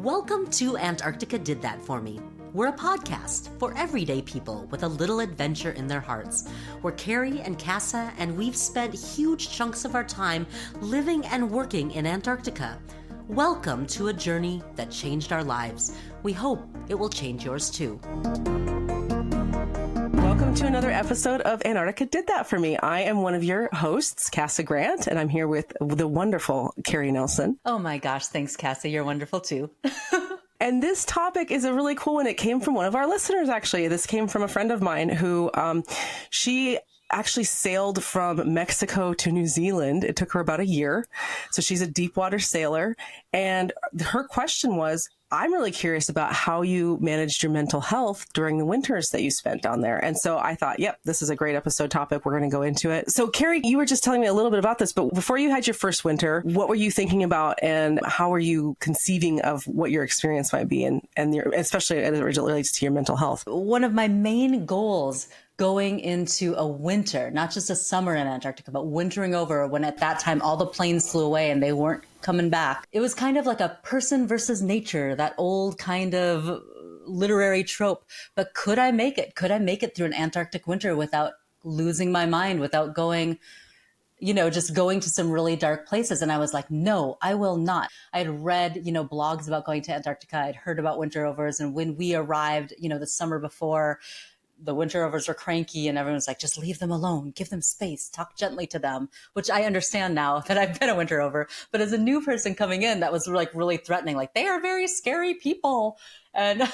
Welcome to Antarctica Did That For Me. We're a podcast for everyday people with a little adventure in their hearts. We're Keri and Cassa, and we've spent huge chunks of our time living and working in Antarctica. Welcome to a journey that changed our lives. We hope it will change yours too. Welcome to another episode of Antarctica Did That For Me. I am one of your hosts, Cassa Grant, and I'm here with the wonderful Keri Nelson. Oh my gosh, thanks, Cassa. You're wonderful too. And this topic is a really cool one. It came from one of our listeners, actually. This came from a friend of mine who she actually sailed from Mexico to New Zealand. It took her about a year. So she's a deep water sailor. And her question was, I'm really curious about how you managed your mental health during the winters that you spent down there. And so I thought, yep, this is a great episode topic. We're going to go into it. So Keri, you were just telling me a little bit about this, but before you had your first winter, what were you thinking about and how were you conceiving of what your experience might be and especially as it relates to your mental health? One of my main goals going into a winter, not just a summer in Antarctica, but wintering over when at that time all the planes flew away and they weren't coming back. It was kind of like a person versus nature, that old kind of literary trope. But could I make it? Could I make it through an Antarctic winter without losing my mind, without going, just going to some really dark places? And I was like, no, I will not. I had read, blogs about going to Antarctica. I'd heard about winter overs. And when we arrived, the summer before, the winter overs were cranky and everyone's like, just leave them alone, give them space, talk gently to them, which I understand now that I've been a winter over. But as a new person coming in, that was like really threatening. Like, they are very scary people. And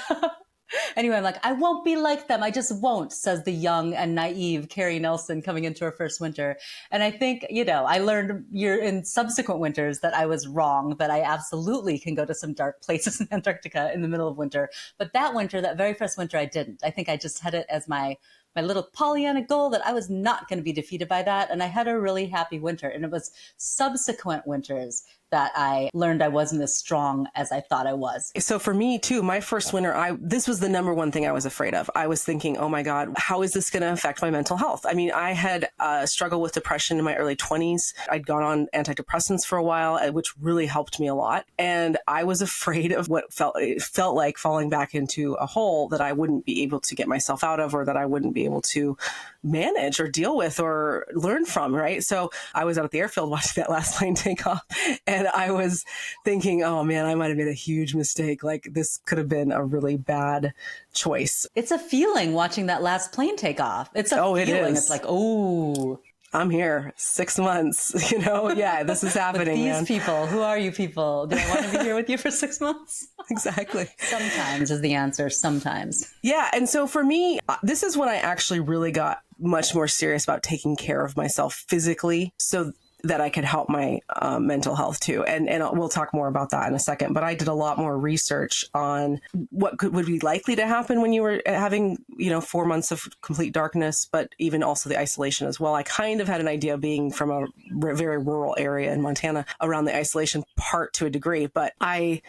anyway, I'm like, I won't be like them. I just won't, says the young and naive Keri Nelson coming into her first winter. And I think, I learned in subsequent winters that I was wrong, that I absolutely can go to some dark places in Antarctica in the middle of winter. But that winter, that very first winter, I didn't. I think I just had it as my little Pollyanna goal that I was not going to be defeated by that. And I had a really happy winter. And it was subsequent winters that I learned I wasn't as strong as I thought I was. So for me too, my first winter, this was the number one thing I was afraid of. I was thinking, oh my God, how is this going to affect my mental health? I mean, I had struggled with depression in my early 20s. I'd gone on antidepressants for a while, which really helped me a lot. And I was afraid of what it felt like falling back into a hole that I wouldn't be able to get myself out of, or that I wouldn't be able to manage or deal with or learn from, right? So I was out at the airfield watching that last plane take off, and I was thinking, oh man, I might have made a huge mistake. Like, this could have been a really bad choice. It's a feeling watching that last plane take off. It's a feeling. It is. It's like, oh, I'm here 6 months, yeah, this is happening. These people, who are you people? Do I want to be here with you for 6 months? Exactly. Sometimes is the answer. Sometimes. Yeah. And so for me, this is when I actually really got much more serious about taking care of myself physically, so that I could help my mental health too. And we'll talk more about that in a second. But I did a lot more research on what would be likely to happen when you were having, 4 months of complete darkness, but even also the isolation as well. I kind of had an idea, being from a very rural area in Montana, around the isolation part to a degree, but I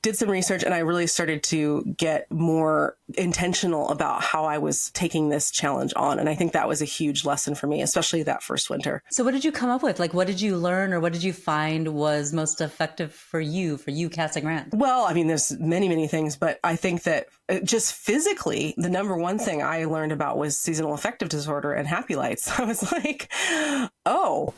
did some research and I really started to get more intentional about how I was taking this challenge on. And I think that was a huge lesson for me, especially that first winter. So what did you come up with? Like, what did you learn, or what did you find was most effective for you, Cassa Grant? Well, I mean, there's many things, but I think that just physically, the number one thing I learned about was seasonal affective disorder and happy lights. I was like, oh,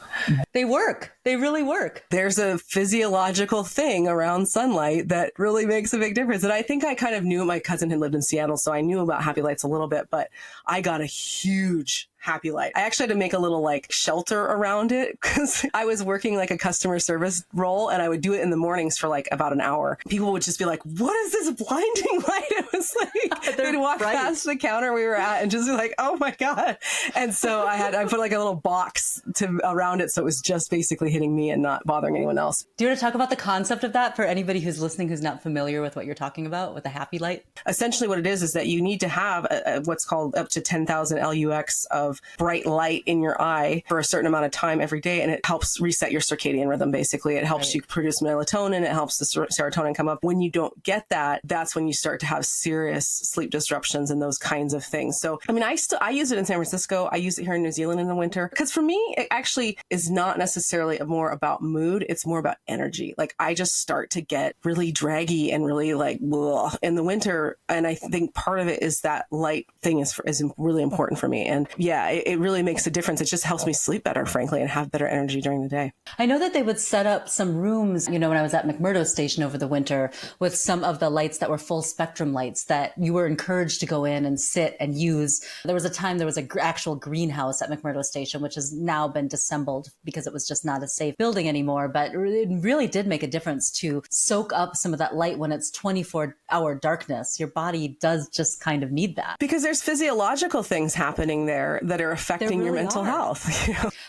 they work. They really work. There's a physiological thing around sunlight that really makes a big difference. And I think I kind of knew, my cousin had lived in Seattle, so I knew about happy lights a little bit, but I got a huge happy light. I actually had to make a little shelter around it because I was working like a customer service role, and I would do it in the mornings for about an hour. People would just be like, what is this blinding light? It was like, they'd walk past the counter we were at and just be like, oh my God. And so I put a little box around it, so it was just basically hitting me and not bothering anyone else. Do you want to talk about the concept of that for anybody who's listening who's not familiar with what you're talking about with a happy light? Essentially what it is that you need to have what's called up to 10,000 LUX of of bright light in your eye for a certain amount of time every day, and it helps reset your circadian rhythm. Basically, it helps you produce melatonin. It helps the serotonin come up. When you don't get that, that's when you start to have serious sleep disruptions and those kinds of things. So, I mean, I use it in San Francisco. I use it here in New Zealand in the winter because for me, it actually is not necessarily more about mood. It's more about energy. Like I just start to get really draggy and really like ugh, in the winter. And I think part of it is that light thing is really important for me. And yeah, it really makes a difference. It just helps me sleep better, frankly, and have better energy during the day. I know that they would set up some rooms, when I was at McMurdo Station over the winter with some of the lights that were full spectrum lights that you were encouraged to go in and sit and use. There was a time there was an actual greenhouse at McMurdo Station, which has now been disassembled because it was just not a safe building anymore. But it really did make a difference to soak up some of that light when it's 24-hour darkness. Your body does just kind of need that. Because there's physiological things happening there that are affecting your mental health.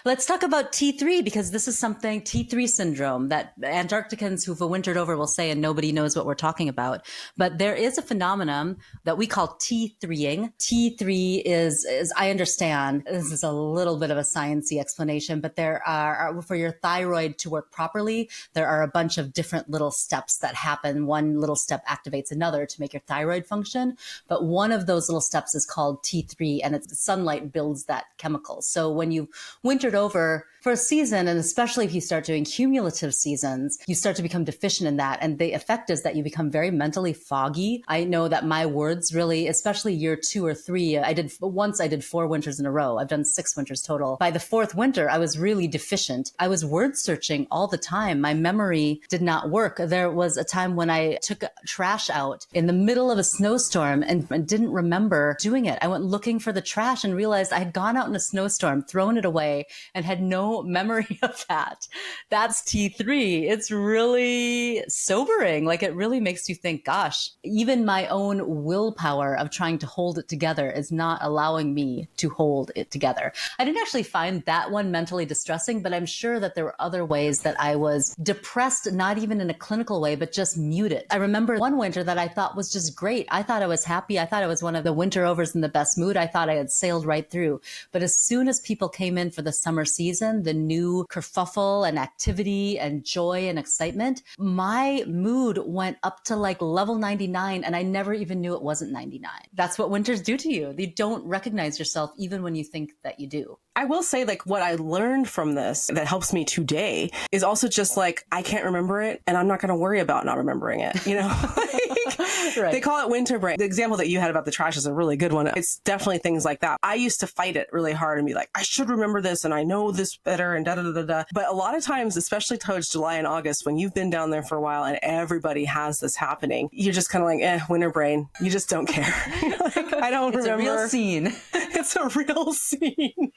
Let's talk about T3, because this is something, T3 syndrome, that Antarcticans who've wintered over will say, and nobody knows what we're talking about. But there is a phenomenon that we call T3ing. T3 is I understand, this is a little bit of a sciencey explanation, but there are, for your thyroid to work properly, there are a bunch of different little steps that happen. One little step activates another to make your thyroid function. But one of those little steps is called T3, and it's sunlight builds that chemical. So when you've wintered over for a season, and especially if you start doing cumulative seasons, you start to become deficient in that. And the effect is that you become very mentally foggy. I know that my words really, especially year 2 or 3, I did 4 winters in a row. I've done 6 winters total. By the 4th winter, I was really deficient. I was word searching all the time. My memory did not work. There was a time when I took trash out in the middle of a snowstorm and didn't remember doing it. I went looking for the trash and realized I had gone out in a snowstorm, thrown it away, and had no memory of that. That's T3. It's really sobering. Like it really makes you think, gosh, even my own willpower of trying to hold it together is not allowing me to hold it together. I didn't actually find that one mentally distressing, but I'm sure that there were other ways that I was depressed, not even in a clinical way, but just muted. I remember one winter that I thought was just great. I thought I was happy. I thought I was one of the winter overs in the best mood. I thought I had sailed right through. But as soon as people came in for the summer season, the new kerfuffle and activity and joy and excitement, my mood went up to like level 99, and I never even knew it wasn't 99. That's what winters do to you. You don't recognize yourself even when you think that you do. I will say, like, what I learned from this that helps me today is also just like, I can't remember it and I'm not going to worry about not remembering it. Right. They call it winter brain. The example that you had about the trash is a really good one. It's definitely things like that. I used to fight it really hard and be like, I should remember this and I know this better and da da da da. But a lot of times, especially towards July and August, when you've been down there for a while and everybody has this happening, you're just kind of like, winter brain. You just don't care. I don't remember. It's a real scene. It's a real scene.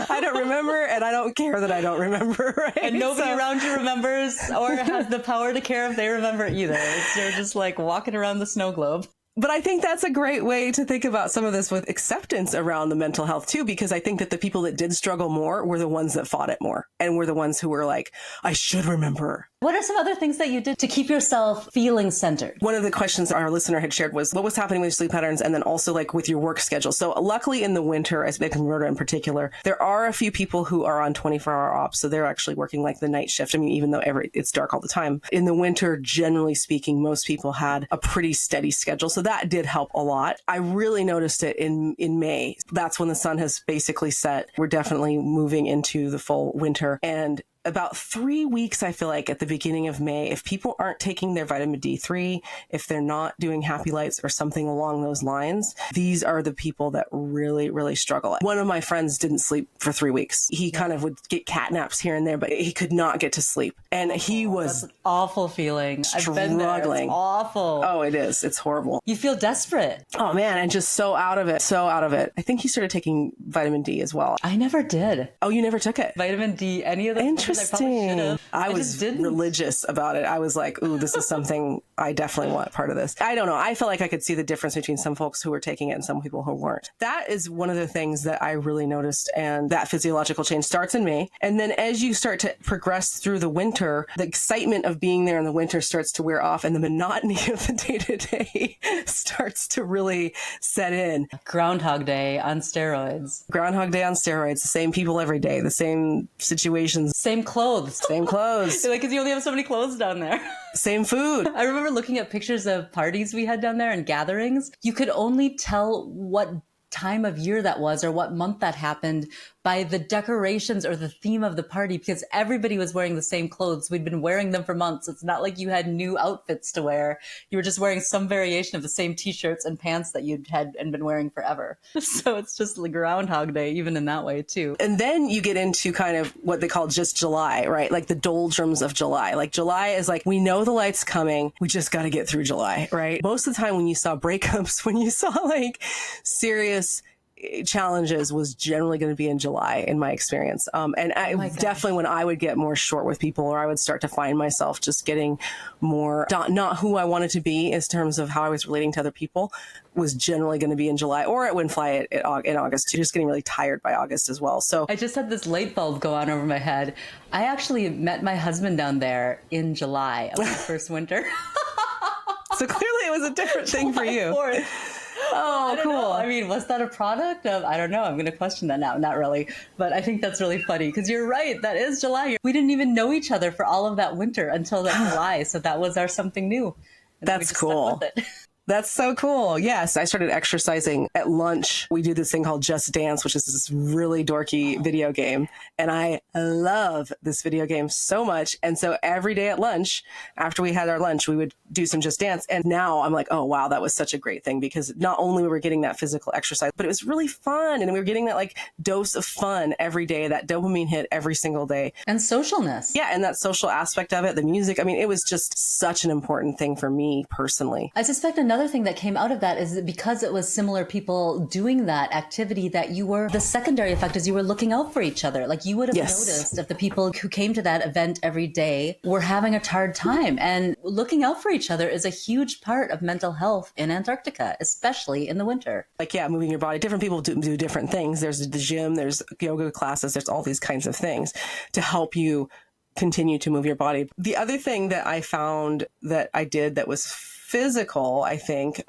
I don't remember, and I don't care that I don't remember, right? And nobody around you remembers or has the power to care if they remember either. You're just like walking around the snow globe. But I think that's a great way to think about some of this with acceptance around the mental health too, because I think that the people that did struggle more were the ones that fought it more and were the ones who were like, I should remember. What are some other things that you did to keep yourself feeling centered? One of the questions our listener had shared was what was happening with your sleep patterns and then also like with your work schedule. So luckily in the winter, as McMurdo in particular, there are a few people who are on 24-hour ops. So they're actually working like the night shift. I mean, even though it's dark all the time. In the winter, generally speaking, most people had a pretty steady schedule. So that did help a lot. I really noticed it in May. That's when the sun has basically set. We're definitely moving into the full winter. And about 3 weeks, I feel like, at the beginning of May, if people aren't taking their vitamin D3, if they're not doing happy lights or something along those lines, these are the people that really, really struggle. One of my friends didn't sleep for 3 weeks. He kind of would get cat naps here and there, but he could not get to sleep. And he was... That's an awful feeling. Struggling. I've been there. It's awful. Oh, it is. It's horrible. You feel desperate. Oh, man. And just so out of it. So out of it. I think he started taking vitamin D as well. I never did. Oh, you never took it? Vitamin D, any of the Interesting. I probably should have. I just was didn't. religious about it. I was like, ooh, this is something I definitely want part of this. I don't know. I felt like I could see the difference between some folks who were taking it and some people who weren't. That is one of the things that I really noticed. And that physiological change starts in May. And then as you start to progress through the winter, the excitement of being there in the winter starts to wear off and the monotony of the day to day starts to really set in. Groundhog Day on steroids. Groundhog Day on steroids, the same people every day, the same situations. Same clothes. Same clothes. Like, because you only have so many clothes down there. Same food. I remember looking at pictures of parties we had down there and gatherings. You could only tell what time of year that was or what month that happened by the decorations or the theme of the party, because everybody was wearing the same clothes. We'd been wearing them for months. It's not like you had new outfits to wear. You were just wearing some variation of the same t-shirts and pants that you'd had and been wearing forever. So it's just like Groundhog Day, even in that way too. And then you get into kind of what they call just July, right? Like the doldrums of July. Like July is like, we know the light's coming. We just got to get through July, right? Most of the time when you saw breakups, when you saw like serious challenges was generally going to be in July in my experience. And I definitely when I would get more short with people or I would start to find myself just getting more not who I wanted to be in terms of how I was relating to other people was generally going to be in July, or it wouldn't fly in August. You're just getting really tired by August as well. So I just had this light bulb go on over my head. I actually met my husband down there in July of the first winter. So clearly it was a different thing for you. 4th. Oh, cool. Know. I mean, was that a product of, I don't know. I'm going to question that now. Not really. But I think that's really funny because you're right. That is July. We didn't even know each other for all of that winter until that July. So that was our something new. And that's cool. That's so cool. Yes, I started exercising at lunch. We do this thing called Just Dance, which is this really dorky video game. And I love this video game so much. And so every day at lunch, after we had our lunch, we would do some Just Dance. And now I'm like, oh, wow, that was such a great thing because not only were we getting that physical exercise, but it was really fun. And we were getting that like dose of fun every day, that dopamine hit every single day. And socialness. Yeah. And that social aspect of it, the music. I mean, it was just such an important thing for me personally. I suspect another thing that came out of that is that because it was similar people doing that activity, that you were, the secondary effect is you were looking out for each other. Like you would have noticed if the people who came to that event every day were having a hard time, and looking out for each other is a huge part of mental health in Antarctica, especially in the winter. Like, yeah, moving your body. Different people do different things. There's the gym, there's yoga classes, there's all these kinds of things to help you continue to move your body. The other thing that I found that I did that was physical, I think,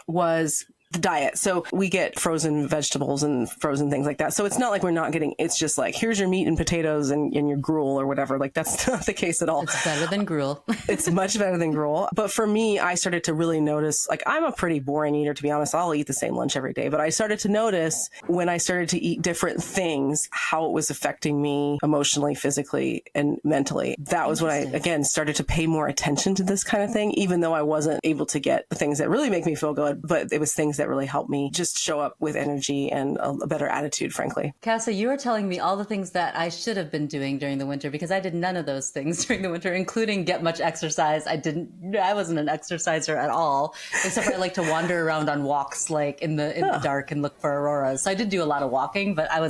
was the diet. So we get frozen vegetables and frozen things like that. So it's not like we're not getting, it's just like, here's your meat and potatoes and your gruel or whatever. Like that's not the case at all. It's better than gruel. It's much better than gruel. But for me, I started to really notice, like I'm a pretty boring eater, to be honest. I'll eat the same lunch every day. But I started to notice when I started to eat different things, how it was affecting me emotionally, physically, and mentally. That was when I, again, started to pay more attention to this kind of thing, even though I wasn't able to get the things that really make me feel good. But it was things that really helped me just show up with energy and a better attitude, frankly. Cassa, you are telling me all the things that I should have been doing during the winter, because I did none of those things during the winter, including get much exercise. I wasn't an exerciser at all, except for I like to wander around on walks, like in the dark and look for auroras. So I did do a lot of walking, but I'm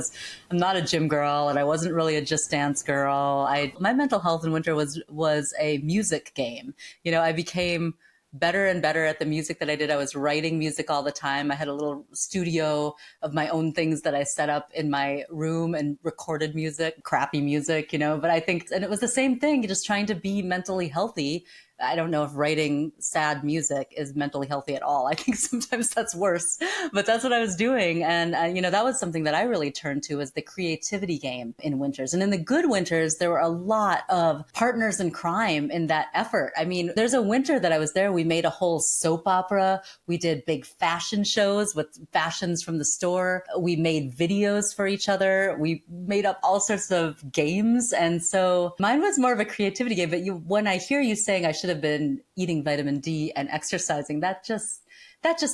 not a gym girl, and I wasn't really a Just Dance girl. My mental health in winter was a music game. You know, I became better and better at the music that I did. I was writing music all the time. I had a little studio of my own things that I set up in my room and recorded music, crappy music, you know, but I think, and it was the same thing, just trying to be mentally healthy. I don't know if writing sad music is mentally healthy at all. I think sometimes that's worse, but that's what I was doing. And, you know, that was something that I really turned to, as the creativity game in winters. And in the good winters, there were a lot of partners in crime in that effort. I mean, there's a winter that I was there, we made a whole soap opera. We did big fashion shows with fashions from the store. We made videos for each other. We made up all sorts of games. And so mine was more of a creativity game. But when I hear you saying I should have been eating vitamin D and exercising, that just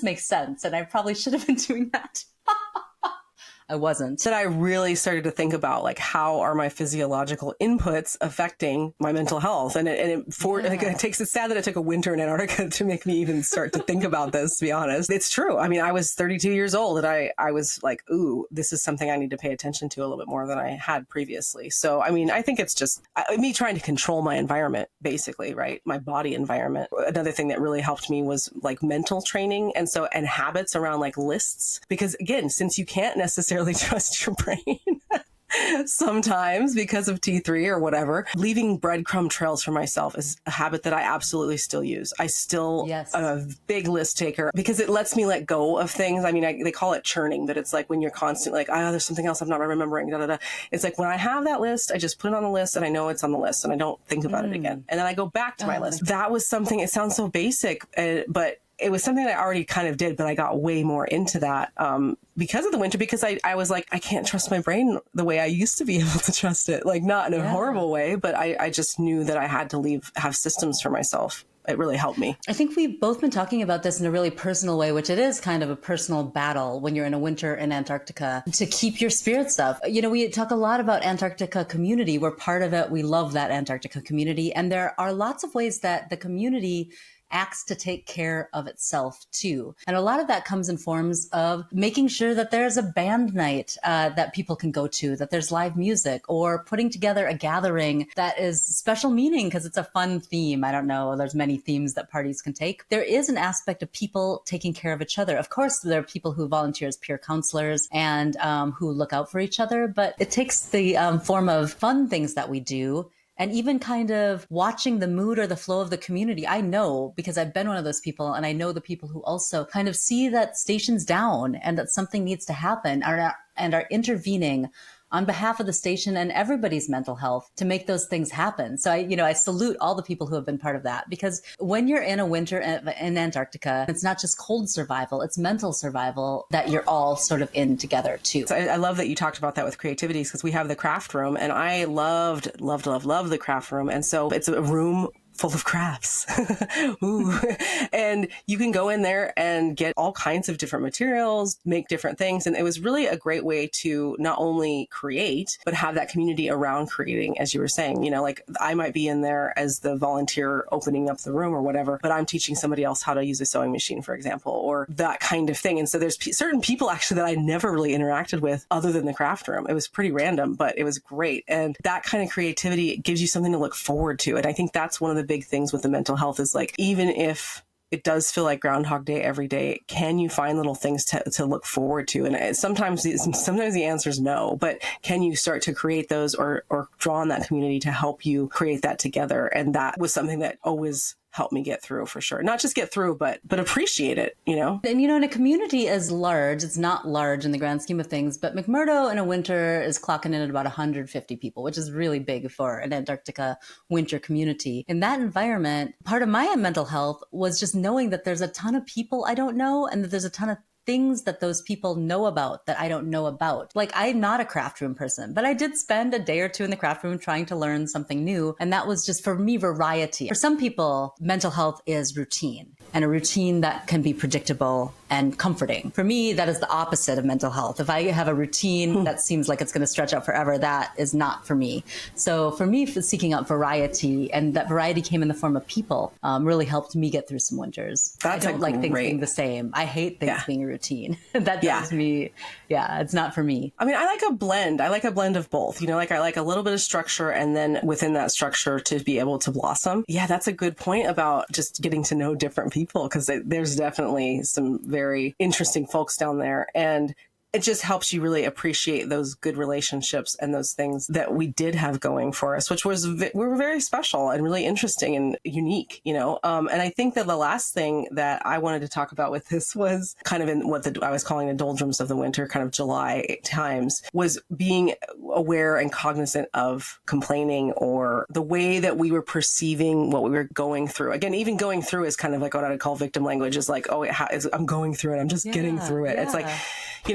makes sense. And I probably should have been doing that. I wasn't. That I really started to think about, like, how are my physiological inputs affecting my mental health? And it's sad that it took a winter in Antarctica to make me even start to think about this, to be honest. It's true. I mean, I was 32 years old and I was like, ooh, this is something I need to pay attention to a little bit more than I had previously. So, I mean, I think it's just me trying to control my environment, basically, right? My body environment. Another thing that really helped me was like mental training and habits around like lists. Because again, since you can't necessarily trust your brain sometimes because of T3 or whatever, leaving breadcrumb trails for myself is a habit that I absolutely still use. I still am a big list taker because it lets me let go of things. I mean, they call it churning, but it's like when you're constantly like, there's something else I'm not remembering. Da, da, da. It's like when I have that list, I just put it on the list and I know it's on the list and I don't think about it again. And then I go back to my list. That was something, it sounds so basic, but it was something that I already kind of did, but I got way more into that because of the winter, because I was like, I can't trust my brain the way I used to be able to trust it. Like, not in a horrible way, but I just knew that I had to have systems for myself. It really helped me. I think we've both been talking about this in a really personal way, which it is kind of a personal battle when you're in a winter in Antarctica to keep your spirits up. You know, we talk a lot about Antarctica community. We're part of it. We love that Antarctica community. And there are lots of ways that the community acts to take care of itself too. And a lot of that comes in forms of making sure that there's a band night that people can go to, that there's live music, or putting together a gathering that is special meaning because it's a fun theme. I don't know, there's many themes that parties can take. There is an aspect of people taking care of each other. Of course, there are people who volunteer as peer counselors and who look out for each other, but it takes the form of fun things that we do. And even kind of watching the mood or the flow of the community. I know because I've been one of those people, and I know the people who also kind of see that station's down and that something needs to happen and are intervening on behalf of the station and everybody's mental health to make those things happen. So I salute all the people who have been part of that, because when you're in a winter in Antarctica, it's not just cold survival, it's mental survival that you're all sort of in together too. So I love that you talked about that with creativity, because we have the craft room and I loved the craft room. And so it's a room full of crafts. Ooh. And you can go in there and get all kinds of different materials, make different things. And it was really a great way to not only create, but have that community around creating, as you were saying. You know, like I might be in there as the volunteer opening up the room or whatever, but I'm teaching somebody else how to use a sewing machine, for example, or that kind of thing. And so there's certain people actually that I never really interacted with other than the craft room. It was pretty random, but it was great. And that kind of creativity gives you something to look forward to. And I think that's one of the big things with the mental health is like, even if it does feel like Groundhog Day every day, can you find little things to look forward to? And sometimes the answer is no, but can you start to create those or draw on that community to help you create that together? And that was something that always helped me get through, for sure. Not just get through, but appreciate it, you know? And, in a community as large, it's not large in the grand scheme of things, but McMurdo in a winter is clocking in at about 150 people, which is really big for an Antarctica winter community. In that environment, part of my mental health was just knowing that there's a ton of people I don't know and that there's a ton of things that those people know about that I don't know about. Like, I'm not a craft room person, but I did spend a day or two in the craft room trying to learn something new. And that was just, for me, variety. For some people, mental health is routine, and a routine that can be predictable and comforting. For me, that is the opposite of mental health. If I have a routine that seems like it's going to stretch out forever, that is not for me. So for me, seeking out variety, and that variety came in the form of people, really helped me get through some winters. I don't like things being the same. I hate things being a routine. That drives me, it's not for me. I mean, I like a blend. I like a blend of both. Like I like a little bit of structure, and then within that structure to be able to blossom. Yeah, that's a good point about just getting to know different people, because there's definitely some very interesting folks down there. And it just helps you really appreciate those good relationships and those things that we did have going for us, which were very special and really interesting and unique, And I think that the last thing that I wanted to talk about with this was kind of in what I was calling the doldrums of the winter, kind of July times, was being aware and cognizant of complaining or the way that we were perceiving what we were going through. Again, even going through is kind of like what I would call victim language, is like, I'm going through it. I'm just getting through it. It's like,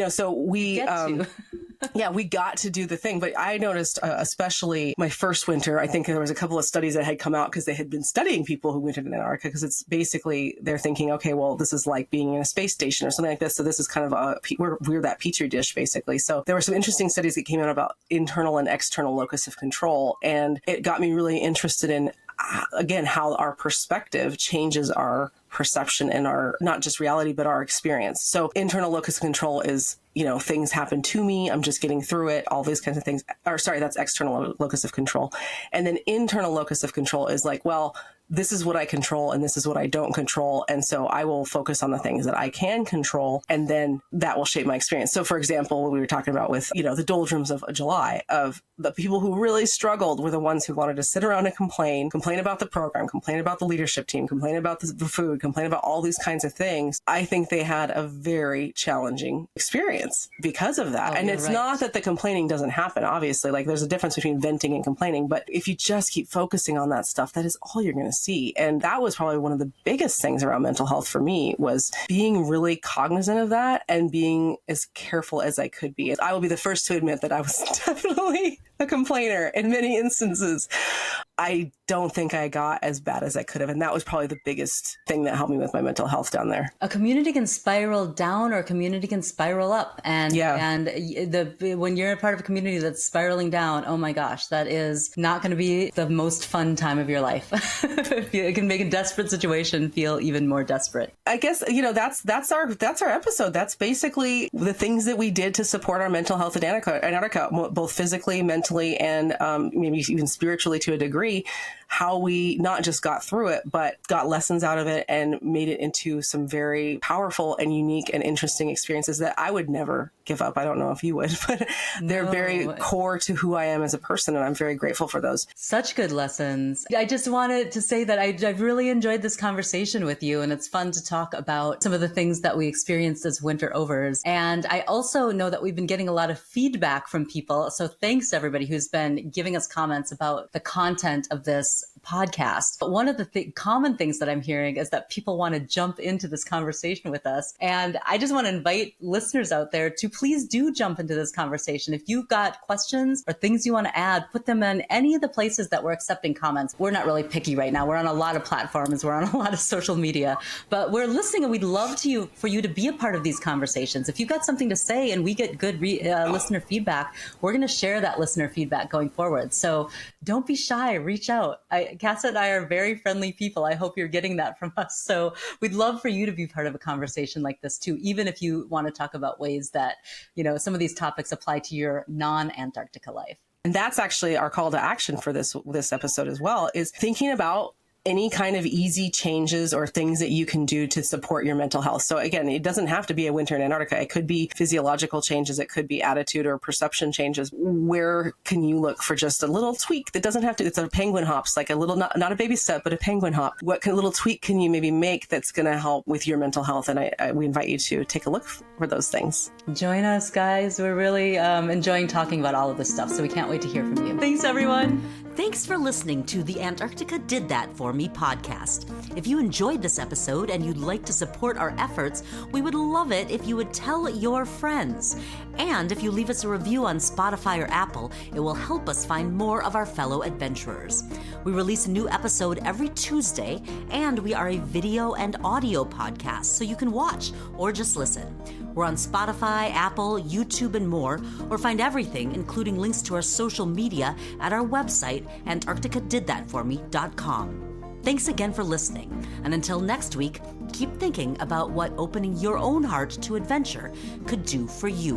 so we, Yeah, we got to do the thing. But I noticed, especially my first winter, I think there was a couple of studies that had come out because they had been studying people who wintered in Antarctica, because it's basically, they're thinking, okay, well, this is like being in a space station or something like this. So this is kind of we're that petri dish, basically. So there were some interesting studies that came out about internal and external locus of control. And it got me really interested in, again, how our perspective changes our perception and our, not just reality, but our experience. So internal locus of control is, things happen to me, I'm just getting through it, all these kinds of things. Or sorry, that's external locus of control. And then internal locus of control is like, well, this is what I control and this is what I don't control. And so I will focus on the things that I can control, and then that will shape my experience. So for example, what we were talking about with, the doldrums of July, of the people who really struggled were the ones who wanted to sit around and complain about the program, complain about the leadership team, complain about the food, complain about all these kinds of things. I think they had a very challenging experience because of that. And it's not that the complaining doesn't happen. Obviously, like there's a difference between venting and complaining, but if you just keep focusing on that stuff, that is all you're going to see. And that was probably one of the biggest things around mental health for me, was being really cognizant of that and being as careful as I could be. I will be the first to admit that I was definitely a complainer in many instances. I don't think I got as bad as I could have. And that was probably the biggest thing that helped me with my mental health down there. A community can spiral down or a community can spiral up. And when you're a part of a community that's spiraling down, oh my gosh, that is not going to be the most fun time of your life. It can make a desperate situation feel even more desperate. I guess, that's our episode. That's basically the things that we did to support our mental health in Antarctica, both physically, mentally, and maybe even spiritually to a degree. How we not just got through it, but got lessons out of it and made it into some very powerful and unique and interesting experiences that I would never give up. I don't know if you would, but they're very core to who I am as a person, and I'm very grateful for those. Such good lessons. I just wanted to say that I've really enjoyed this conversation with you, and it's fun to talk about some of the things that we experienced as winter overs. And I also know that we've been getting a lot of feedback from people. So thanks to everybody who's been giving us comments about the content of this podcast. But one of the common things that I'm hearing is that people want to jump into this conversation with us. And I just want to invite listeners out there to please do jump into this conversation. If you've got questions or things you want to add, put them in any of the places that we're accepting comments. We're not really picky right now. We're on a lot of platforms. We're on a lot of social media, but we're listening, and we'd love for you to be a part of these conversations. If you've got something to say and we get good listener feedback, we're going to share that listener feedback going forward. So don't be shy. Reach out. Cassa and I are very friendly people. I hope you're getting that from us. So we'd love for you to be part of a conversation like this too, even if you want to talk about ways that, some of these topics apply to your non-Antarctica life. And that's actually our call to action for this episode as well, is thinking about any kind of easy changes or things that you can do to support your mental health. So again, it doesn't have to be a winter in Antarctica. It could be physiological changes. It could be attitude or perception changes. Where can you look for just a little tweak that doesn't have to, it's a penguin hops, like a little, not a baby step, but a penguin hop. What little tweak can you maybe make that's going to help with your mental health? And we invite you to take a look for those things. Join us, guys. We're really enjoying talking about all of this stuff. So we can't wait to hear from you. Thanks, everyone. Thanks for listening to the Antarctica Did That For Me podcast. If you enjoyed this episode and you'd like to support our efforts, we would love it if you would tell your friends. And if you leave us a review on Spotify or Apple, it will help us find more of our fellow adventurers. We release a new episode every Tuesday, and we are a video and audio podcast, so you can watch or just listen. We're on Spotify, Apple, YouTube, and more, or find everything, including links to our social media, at our website, antarcticadidthatforme.com. Thanks again for listening, and until next week, keep thinking about what opening your own heart to adventure could do for you.